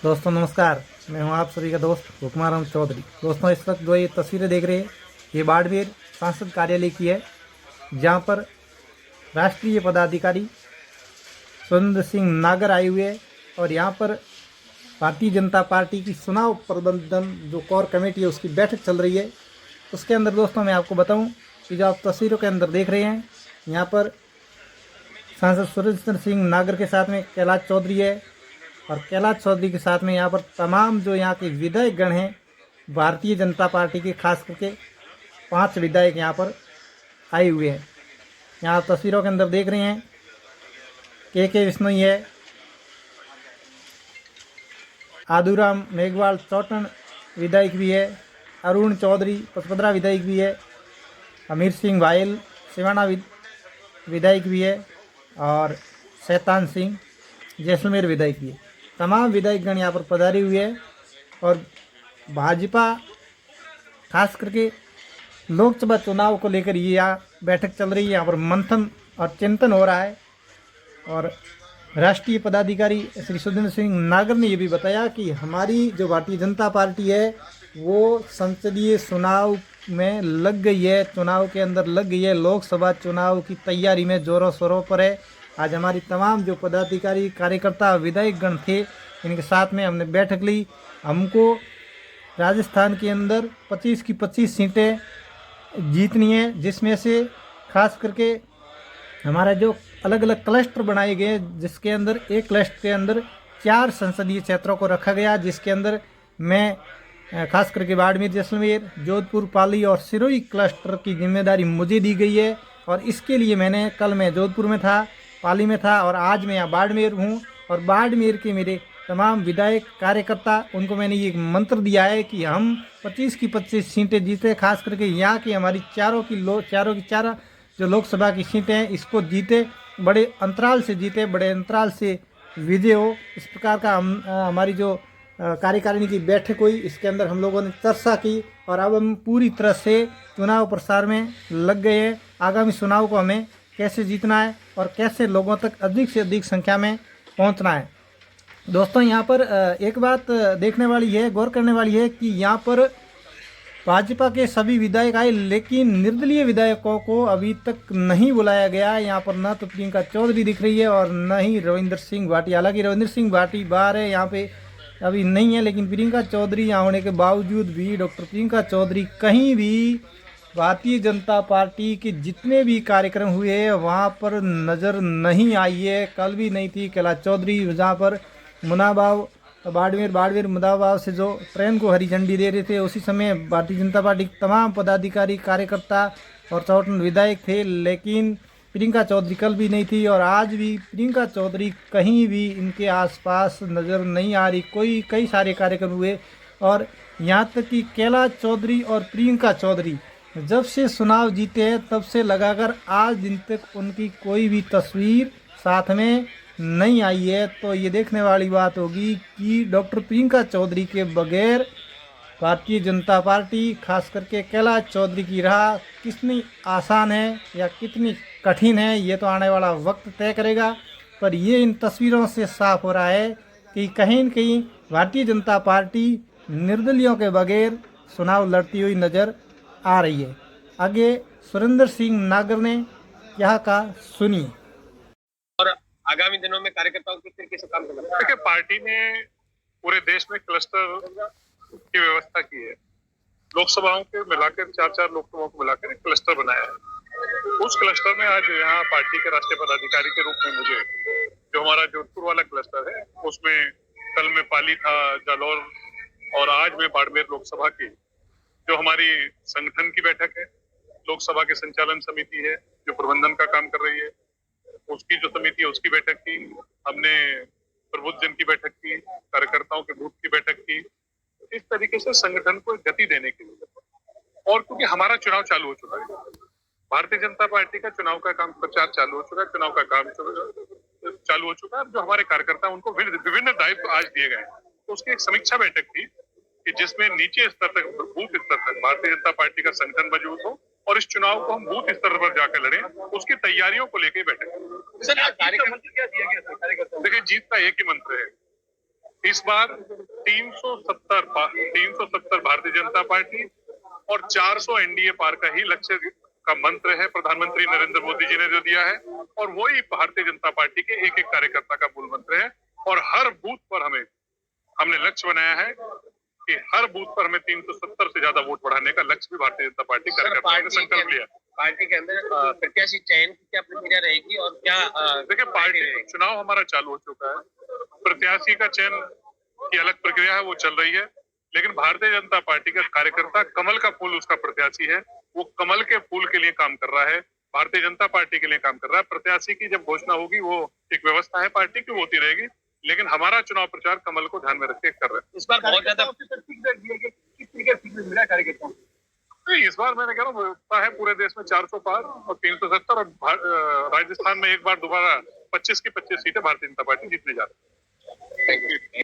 दोस्तों नमस्कार। मैं हूं आप सभी का दोस्त हुक्माराम चौधरी। दोस्तों इस वक्त जो ये तस्वीरें देख रहे हैं ये बाड़मेर सांसद कार्यालय की है, जहां पर राष्ट्रीय पदाधिकारी सुरेंद्र सिंह नागर आए हुए हैं और यहां पर भारतीय जनता पार्टी की चुनाव प्रबंधन जो कोर कमेटी है उसकी बैठक चल रही है। उसके अंदर दोस्तों मैं आपको बताऊं कि जो आप तस्वीरों के अंदर देख रहे हैं यहाँ पर सांसद सुरेंद्र सिंह नागर के साथ में कैलाश चौधरी है और कैलाश चौधरी के साथ में यहाँ पर तमाम जो यहाँ के विधायक गण हैं भारतीय जनता पार्टी के, खास करके 5 विधायक यहाँ पर आए हुए हैं। यहाँ आप तस्वीरों के अंदर देख रहे हैं के विश्नोई है, आदूराम मेघवाल चौटन विधायक भी है, अरुण चौधरी पचपदरा विधायक भी है, अमीर सिंह वायल सिवाना विधायक भी है और शैतान सिंह जैसलमेर विधायक भी है। तमाम विधायकगण यहाँ पर पधारे हुए हैं और भाजपा खास करके लोकसभा चुनाव को लेकर ये यहाँ बैठक चल रही है। यहाँ पर मंथन और चिंतन हो रहा है और राष्ट्रीय पदाधिकारी श्री सुरेंद्र सिंह नागर ने ये भी बताया कि हमारी जो भारतीय जनता पार्टी है वो संसदीय चुनाव में लग गई है, चुनाव के अंदर लग गई है, लोकसभा चुनाव की तैयारी में जोरों शोरों पर है। आज हमारी तमाम जो पदाधिकारी कार्यकर्ता विधायक गण थे इनके साथ में हमने बैठक ली। हमको राजस्थान के अंदर 25 की 25 सीटें जीतनी है, जिसमें से खास करके हमारा जो अलग अलग क्लस्टर बनाए गए जिसके अंदर एक क्लस्टर के अंदर 4 संसदीय क्षेत्रों को रखा गया, जिसके अंदर मैं खास करके बाड़मेर जैसलमेर जोधपुर पाली और सिरोही क्लस्टर की जिम्मेदारी मुझे दी गई है। और इसके लिए कल मैं जोधपुर में था, पाली में था और आज मैं यहाँ बाड़मेर हूँ और बाड़मेर के मेरे तमाम विधायक कार्यकर्ता उनको मैंने ये मंत्र दिया है कि हम 25 की 25 सीटें जीते, खास करके यहाँ की हमारी चारों की चार जो लोकसभा की सीटें हैं इसको जीते, बड़े अंतराल से जीते, बड़े अंतराल से विजय हो। इस प्रकार का हमारी जो कार्यकारिणी की बैठक हुई इसके अंदर हम लोगों ने चर्चा की और अब हम पूरी तरह से चुनाव प्रसार में लग गए हैं। आगामी चुनाव को हमें कैसे जीतना है और कैसे लोगों तक अधिक से अधिक संख्या में पहुंचना है। दोस्तों यहाँ पर एक बात देखने वाली है, गौर करने वाली है कि यहाँ पर भाजपा के सभी विधायक आए लेकिन निर्दलीय विधायकों को अभी तक नहीं बुलाया गया। यहाँ पर न तो प्रियंका चौधरी दिख रही है और न ही रविंद्र सिंह भाटी। हालांकि रविंद्र सिंह भाटी बाहर है, यहाँ पे अभी नहीं है, लेकिन प्रियंका चौधरी यहाँ होने के बावजूद भी डॉक्टर प्रियंका चौधरी कहीं भी भारतीय जनता पार्टी के जितने भी कार्यक्रम हुए हैं वहाँ पर नज़र नहीं आई है। कल भी नहीं थी कैलाश चौधरी, जहाँ पर मुनाबाव बाड़मेर मुनाबाव से जो ट्रेन को हरी झंडी दे रहे थे उसी समय भारतीय जनता पार्टी के तमाम पदाधिकारी कार्यकर्ता और 14 विधायक थे, लेकिन प्रियंका चौधरी कल भी नहीं थी और आज भी प्रियंका चौधरी कहीं भी इनके आसपास नज़र नहीं आ रही। कई सारे कार्यक्रम हुए और यहाँ तक कि कैलाश चौधरी और प्रियंका चौधरी जब से चुनाव जीते हैं तब से लगाकर आज दिन तक उनकी कोई भी तस्वीर साथ में नहीं आई है। तो ये देखने वाली बात होगी कि डॉक्टर प्रियंका चौधरी के बगैर भारतीय जनता पार्टी खास करके कैलाश चौधरी की राह कितनी आसान है या कितनी कठिन है ये तो आने वाला वक्त तय करेगा। पर ये इन तस्वीरों से साफ हो रहा है कि कहीं न कहीं भारतीय जनता पार्टी निर्दलियों के बगैर चुनाव लड़ती हुई नज़र आ रही है। आगे सुरेंद्र सिंह नागर ने क्या कहा सुनिए। और आगामी दिनों में कार्यकर्ताओं किस तरीके से काम करना है। देखिए, पार्टी ने पूरे देश में क्लस्टर की व्यवस्था की है। लोकसभाओं के मिलाकर 4 लोकसभाओं को मिलाकर एक क्लस्टर बनाया है। उस क्लस्टर में आज यहाँ पार्टी के राष्ट्रीय पदाधिकारी के रूप में मुझे जो हमारा जोधपुर वाला क्लस्टर है उसमें कल में पाली था, जालौर और आज में बाड़मेर लोकसभा की जो हमारी संगठन की बैठक है, लोकसभा के संचालन समिति है जो प्रबंधन का काम कर रही है, उसकी जो समिति है उसकी बैठक की हमने, प्रबुद्ध जन की बैठक की, कार्यकर्ताओं के बूथ की बैठक की। इस तरीके से संगठन को गति देने के लिए और क्योंकि हमारा चुनाव चालू हो चुका है, भारतीय जनता पार्टी का चुनाव का काम प्रचार चालू हो चुका है, चुनाव का काम चालू हो चुका है। जो हमारे कार्यकर्ता उनको विभिन्न दायित्व आज दिए गए हैं, तो उसकी एक समीक्षा बैठक थी कि जिसमें नीचे स्तर तक, बूथ स्तर तक भारतीय जनता पार्टी का संगठन मजबूत हो और इस चुनाव को हम बूथ स्तर पर जाकर लड़े, उसकी तैयारियों को लेकर बैठक। देखिए, जीत का एक ही मंत्र है, इस बार 370 भारतीय जनता पार्टी और 400 एनडीए पार का ही लक्ष्य का मंत्र है प्रधानमंत्री नरेंद्र मोदी जी ने जो दिया है, और वही भारतीय जनता पार्टी के एक एक कार्यकर्ता का मूल मंत्र है। और हर बूथ पर हमने लक्ष्य बनाया है कि हर बूथ पर हमें 370 से ज्यादा वोट बढ़ाने का लक्ष्य भी भारतीय जनता पार्टी कार्यकर्ताओं ने संकल्प लिया। पार्टी के अंदर प्रत्याशी चयन की क्या प्रक्रिया रहेगी और क्या देखिए, पार्टी चुनाव हमारा चालू हो चुका है, प्रत्याशी का चयन की अलग प्रक्रिया है, वो चल रही है, लेकिन भारतीय जनता पार्टी का कार्यकर्ता कमल का फूल उसका प्रत्याशी है, वो कमल के फूल के लिए काम कर रहा है, भारतीय जनता पार्टी के लिए काम कर रहा है। प्रत्याशी की जब घोषणा होगी वो एक व्यवस्था है पार्टी की, होती रहेगी, लेकिन हमारा चुनाव प्रचार कमल को ध्यान में रख के कर रहे हैं। इस बार बहुत ज्यादा मिला कार्यकर्ताओं इस बार मैंने कह रहा हूँ है पूरे देश में 400 पार और 370 और राजस्थान में एक बार दोबारा 25 की 25 सीटें भारतीय जनता पार्टी जीतने जा रही है। Thank you.